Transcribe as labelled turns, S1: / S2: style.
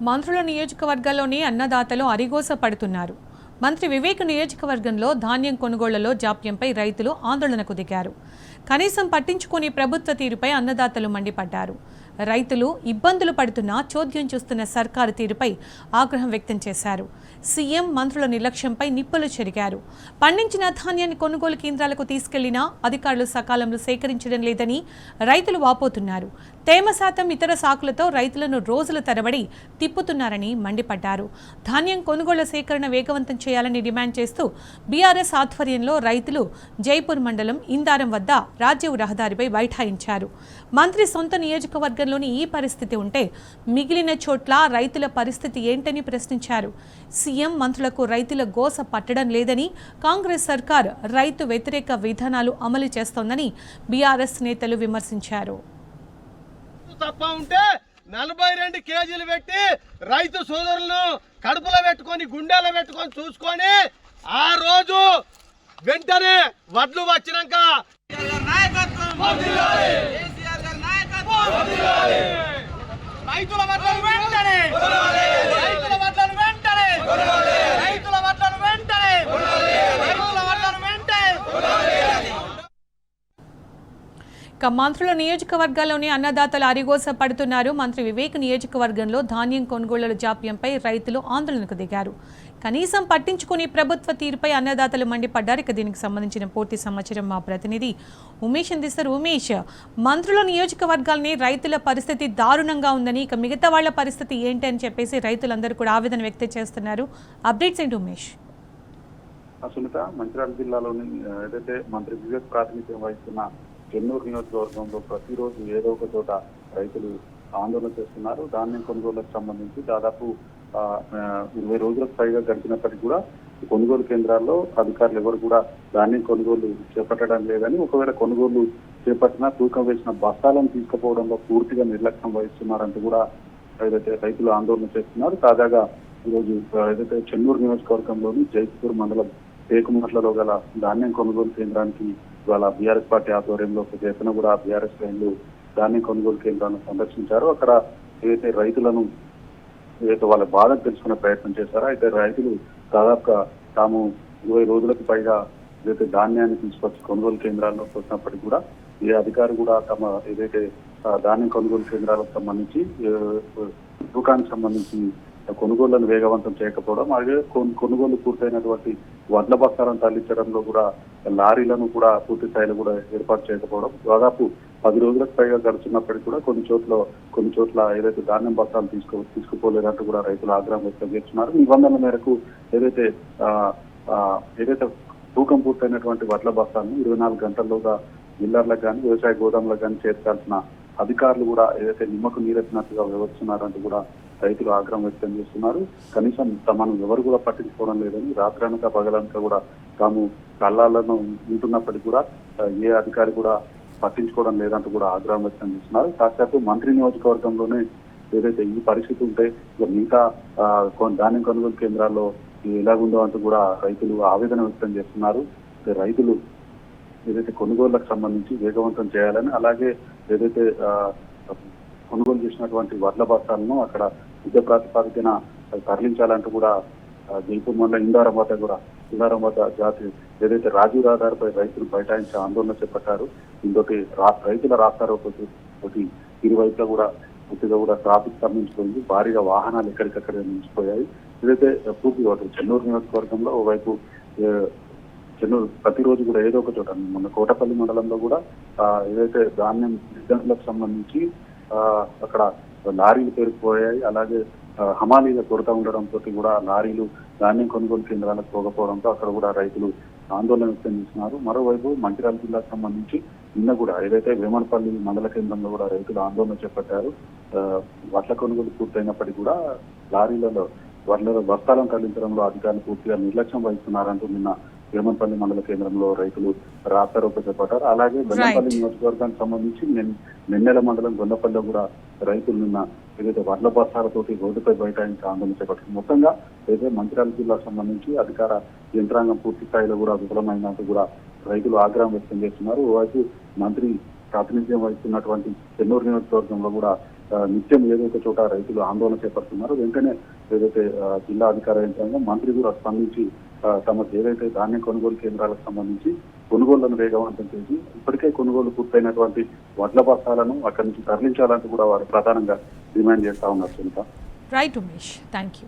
S1: మంత్రుల నియోజకవర్గాల్లోని అన్నదాతలు అరిగోస పడుతున్నారు. మంత్రి వివేక్ నియోజకవర్గంలో ధాన్యం కొనుగోళ్లలో జాప్యంపై రైతులు ఆందోళనకు దిగారు. కనీసం పట్టించుకుని ప్రభుత్వ తీరుపై అన్నదాతలు మండిపడ్డారు. రైతులు ఇబ్బందులు పడుతున్నా చోద్యం చూస్తున్న సర్కారు తీరుపై ఆగ్రహం వ్యక్తం చేశారు. సీఎం మంత్రుల నిర్లక్ష్యంపై నిప్పులు చెరిగారు. పండించిన ధాన్యాన్ని కొనుగోలు కేంద్రాలకు తీసుకెళ్లినా అధికారులు సకాలంలో సేకరించడం లేదని రైతులు వాపోతున్నారు. తేమ శాతం ఇతర సాకులతో రైతులను రోజుల తరబడి తిప్పుతున్నారని మండిపడ్డారు. ధాన్యం కొనుగోళ్ల సేకరణ వేగవంతం చేయాలని డిమాండ్ చేస్తూ బీఆర్ఎస్ ఆధ్వర్యంలో రైతులు జైపూర్ మండలం ఇందారం వద్ద రాజ్య రహదారిపై బైఠాయించారు. మంత్రి సొంత నియోజకవర్గంలోని ఈ పరిస్థితి ఉంటే మిగిలిన చోట్ల రైతుల పరిస్థితి ఏంటని ప్రశ్నించారు. సీఎం మంత్రులకు రైతుల గోస పట్టడం లేదని, కాంగ్రెస్ సర్కార్ రైతు వ్యతిరేక విధానాలు అమలు చేస్తోందని బీఆర్ఎస్ నేతలు విమర్శించారు.
S2: 42 కేజీలు పెట్టి రైతు సోదరులను కడుపులో పెట్టుకొని గుండెలో పెట్టుకొని చూసుకొని ఆ రోజు వెంటనే వడ్లు వచ్చినాక రైతుల వడ్లను వెంటనే
S1: మంత్రుల నియోజకవర్గాల్లోని అన్నదాతలు అరిగోస పడుతున్నారు. మంత్రి వివేక్ నియోజకవర్గంలో ధాన్యం కొనుగోళ్ల జాప్యంపై రైతులు ఆందోళనకు దిగారు. కనీసం పట్టించుకుని ప్రభుత్వ తీరుపై అన్నదాతలు మండిపడ్డారు. ఇక దీనికి సంబంధించిన పూర్తి సమాచారం మా ప్రతినిధి ఉమేష్ అందిస్తారు. ఉమేష్, మంత్రుల నియోజకవర్గాల్ని రైతుల పరిస్థితి దారుణంగా ఉందని, ఇక మిగతా వాళ్ల పరిస్థితి ఏంటి అని చెప్పేసి రైతులందరూ కూడా ఆవేదన వ్యక్తం చేస్తున్నారు. అప్డేట్స్ ఏంటి ఉమేష్?
S3: సునీత, మంచిర్యాల జిల్లాలోని ఏదైతే మంత్రి వివేక్ ప్రాతినిధ్యం వహిస్తున్న చెన్నూరు నియోజకవర్గంలో ప్రతిరోజు ఏదో ఒక చోట రైతులు ఆందోళన చేస్తున్నారు. ధాన్యం కొనుగోలుకు సంబంధించి దాదాపు 20 రోజులకు పైగా గడిచినప్పటికీ కూడా కొనుగోలు కేంద్రాల్లో అధికారులు ఎవరు కూడా ధాన్యం కొనుగోలు చేపట్టడం లేదని, ఒకవేళ కొనుగోలు చేపట్టినా తూకం వేసిన బస్తాలను తీసుకుపోవడంలో పూర్తిగా నిర్లక్ష్యం వహిస్తున్నారంటూ కూడా ఏదైతే రైతులు ఆందోళన చేస్తున్నారు. తాజాగా ఈరోజు ఏదైతే చెన్నూరు నియోజకవర్గంలోని జైపూర్ మండలం టేకుమట్లలో గల ధాన్యం కొనుగోలు కేంద్రానికి ఇవాళ బీఆర్ఎస్ పార్టీ ఆధ్వర్యంలో చేసిన కూడా బీఆర్ఎస్ శ్రేణులు ధాన్యం కొనుగోలు కేంద్రాన్ని సందర్శించారు. అక్కడ ఏదైతే రైతులను ఏదైతే వాళ్ళ బాధను తెలుసుకునే ప్రయత్నం చేశారో, అయితే రైతులు దాదాపుగా తాము 20 రోజులకు పైగా ఏదైతే ధాన్యాన్ని తీసుకొచ్చి కొనుగోలు కేంద్రాల్లోకి వచ్చినప్పటికీ కూడా ఏ అధికారి కూడా తమ ఏదైతే ధాన్యం కొనుగోలు కేంద్రాలకు సంబంధించి తూకానికి సంబంధించి కొనుగోళ్లను వేగవంతం చేయకపోవడం, అలాగే కొనుగోలు పూర్తయినటువంటి వడ్ల బస్తాలను తరలించడంలో కూడా లారీలను కూడా పూర్తి స్థాయిలో కూడా ఏర్పాటు చేయకపోవడం, దాదాపు 10 రోజులకు పైగా గడుచున్నప్పటికీ కూడా కొన్ని చోట్ల ఏదైతే ధాన్యం బస్తాలు తీసుకుపోలేదంటూ కూడా రైతులు ఆగ్రహం వ్యక్తం చేస్తున్నారు. నిబంధనల మేరకు ఏదైతే తూకం పూర్తయినటువంటి వడ్ల బస్తాలను 24 గంటల్లోగా మిల్లర్లకు కానీ వ్యవసాయ గోదాములకు కానీ చేర్చాల్సిన అధికారులు కూడా ఏదైతే నిమ్మకు నీరెత్తినట్టుగా వ్యవహరిస్తున్నారంటూ కూడా రైతులు ఆగ్రహం వ్యక్తం చేస్తున్నారు. కనీసం తమను ఎవరు కూడా పట్టించుకోవడం లేదని, రాత్రనక పగలనక కూడా తాము కళ్ళాలను ఉంటున్నప్పటికీ కూడా ఏ అధికారి కూడా పట్టించుకోవడం లేదంటూ కూడా ఆగ్రహం వ్యక్తం చేస్తున్నారు. సాక్షాత్తు మంత్రి నియోజకవర్గంలోనే ఏదైతే ఈ పరిస్థితి ఉంటే మిగతా ధాన్యం కొనుగోలు కేంద్రాల్లో ఎలాగుందో అంటూ కూడా రైతులు ఆవేదన వ్యక్తం చేస్తున్నారు. రైతులు ఏదైతే కొనుగోళ్లకు సంబంధించి వేగవంతం చేయాలని, అలాగే ఏదైతే కొనుగోలు చేసినటువంటి వడ్ల బస్తాలను అక్కడ యుద్ధ ప్రాతిపాదికన తరలించాలంటూ కూడా జైపూర్ మండలం ఇందారం వద్ద జాతి ఏదైతే రాజీవ్ రహదారిపై రైతులు బైఠాయించి ఆందోళన చేపట్టారు. ఇంకొకటి రైతుల రాస్తారోకోటి ఇరువైపులా కూడా పూర్తిగా కూడా ట్రాఫిక్ స్తంభించిపోయింది. భారీగా వాహనాలు ఎక్కడికక్కడే నిలిచిపోయాయి. ఏదైతే పూర్తిగా చెన్నూరు నియోజకవర్గంలో ఓవైపు చెన్నూరు ప్రతిరోజు కూడా ఏదో ఒక చోట, మొన్న కోటపల్లి మండలంలో కూడా ఏదైతే ధాన్యం గిడ్డంగులకు సంబంధించి అక్కడ లారీలు పేరుకుపోయాయి. అలాగే హమాలీల కొరత ఉండడంతో కూడా లారీలు ధాన్యం కొనుగోలు కేంద్రాలకు పోకపోవడంతో అక్కడ కూడా రైతులు ఆందోళన వ్యక్తం చేస్తున్నారు. మరోవైపు మంచిర్యాల జిల్లాకు సంబంధించి నిన్న కూడా ఏదైతే వేమనపల్లి మండల కేంద్రంలో కూడా రైతులు ఆందోళన చేపట్టారు. వడ్ల కొనుగోలు పూర్తయినప్పటికీ కూడా లారీలలో వడ్ల బస్తాలను తరలించడంలో అధికారులు పూర్తిగా నిర్లక్ష్యం వహిస్తున్నారంటూ నిన్న వేమనపల్లి మండల కేంద్రంలో రైతులు రాస్తారోకో చేపట్టారు. అలాగే బెల్లంపల్లి నియోజకవర్గానికి సంబంధించి నెన్నెల మండలం గొల్లపల్లిలో కూడా రైతులు నిన్న ఏదైతే వడ్ల బస్తాలతోటి రోడ్డుపై బైఠాయించి ఆందోళన చేపట్టారు. మొత్తంగా ఏదైతే మంచిర్యాల జిల్లాకు సంబంధించి అధికార యంత్రాంగం పూర్తి స్థాయిలో కూడా విఫలమైనందుకు కూడా రైతులు ఆగ్రహం వ్యక్తం చేస్తున్నారు. ఓవైపు మంత్రి ప్రాతినిధ్యం వహిస్తున్నటువంటి చెన్నూరు నియోజకవర్గంలో కూడా నిత్యం ఏదో ఒక చోట రైతులు ఆందోళన చేపడుతున్నారు. వెంటనే ఏదైతే జిల్లా అధికార యంత్రాంగం మంత్రి కూడా స్పందించి తమకు ఏదైతే ధాన్యం కొనుగోలు కేంద్రాలకు సంబంధించి కొనుగోళ్లను వేగవంతం చేసి ఇప్పటికే కొనుగోలు పూర్తయినటువంటి వడ్ల బస్తాలను అక్కడి నుంచి తరలించాలంటూ కూడా వారు ప్రధానంగా డిమాండ్ చేస్తా ఉన్నారు. Sunitha.
S1: Right Umesh, thank you.